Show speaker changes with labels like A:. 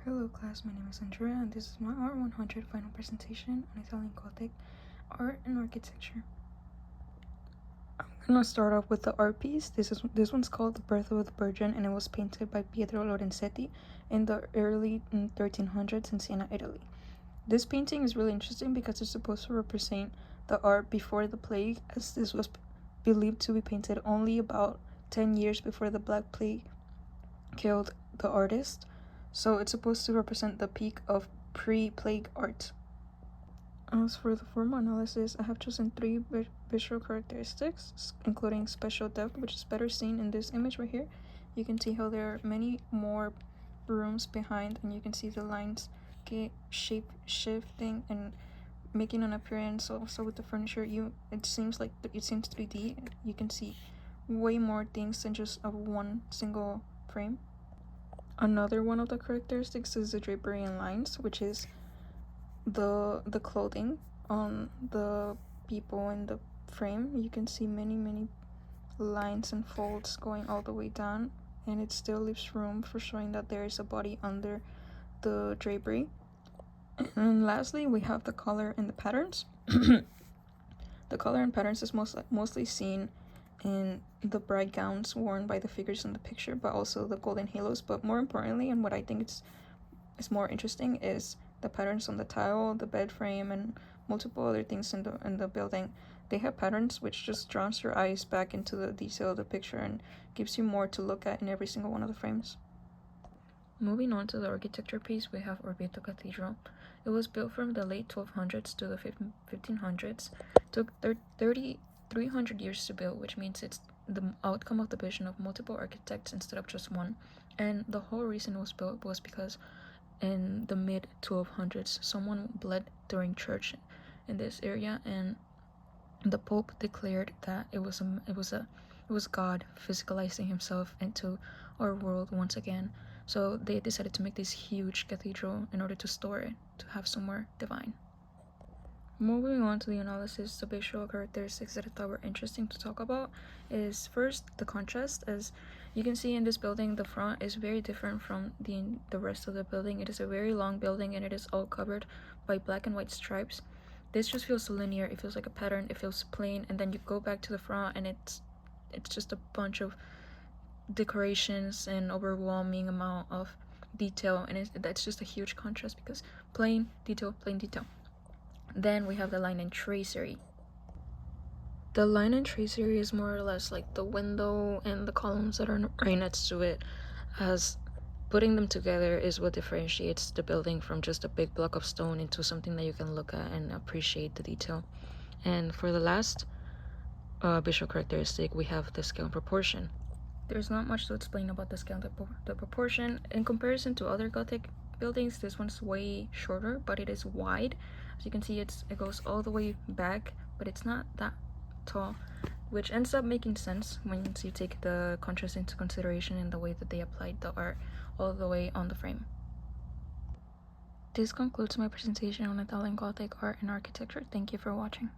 A: Hello class, my name is Andrea and this is my R100 final presentation on Italian Gothic art and architecture. I'm gonna start off with the art piece. This one's called The Birth of the Virgin and it was painted by Pietro Lorenzetti in the early 1300s in Siena, Italy. This painting is really interesting because it's supposed to represent the art before the plague, as this was believed to be painted only about 10 years before the Black Plague killed the artist. So it's supposed to represent the peak of pre-plague art. As for the formal analysis, I have chosen 3 visual characteristics, including spatial depth, which is better seen in this image right here. You can see how there are many more rooms behind, and you can see the lines shape shifting and making an appearance. Also with the furniture, it seems 3D. You can see way more things than just one single frame. Another one of the characteristics is the drapery and lines, which is the clothing on the people in the frame. You can see many lines and folds going all the way down, and it still leaves room for showing that there is a body under the drapery. And lastly, we have the color and the patterns. The color and patterns is mostly seen in the bright gowns worn by the figures in the picture, but also the golden halos. But more importantly, and what I think is more interesting, is the patterns on the tile, the bed frame, and multiple other things in the building. They have patterns which just draws your eyes back into the detail of the picture and gives you more to look at in every single one of the frames. Moving on to the architecture piece, we have Orvieto Cathedral. It was built from the late 1200s to the 1500s. It took 300 years to build, which means it's the outcome of the vision of multiple architects instead of just one. And the whole reason it was built was because in the mid 1200s, someone bled during church in this area, and the Pope declared that it was God physicalizing himself into our world once again. So they decided to make this huge cathedral in order to store it, to have somewhere divine. Moving on to the analysis, the visual characteristics that I thought were interesting to talk about is first the contrast. As you can see in this building, the front is very different from the rest of the building. It is a very long building and it is all covered by black and white stripes. This just feels linear, it feels like a pattern, it feels plain, and then you go back to the front and it's just a bunch of decorations and overwhelming amount of detail, and that's just a huge contrast because plain detail. Then we have the line and tracery. The line and tracery is more or less like the window and the columns that are right next to it, as putting them together is what differentiates the building from just a big block of stone into something that you can look at and appreciate the detail. And for the last visual characteristic, we have the scale and proportion. There's not much to explain about the scale and the proportion. In comparison to other Gothic buildings, this one's way shorter, but it is wide. As you can see, it goes all the way back, but it's not that tall, which ends up making sense once you take the contrast into consideration in the way that they applied the art all the way on the frame. This concludes my presentation on Italian Gothic art and architecture. Thank you for watching.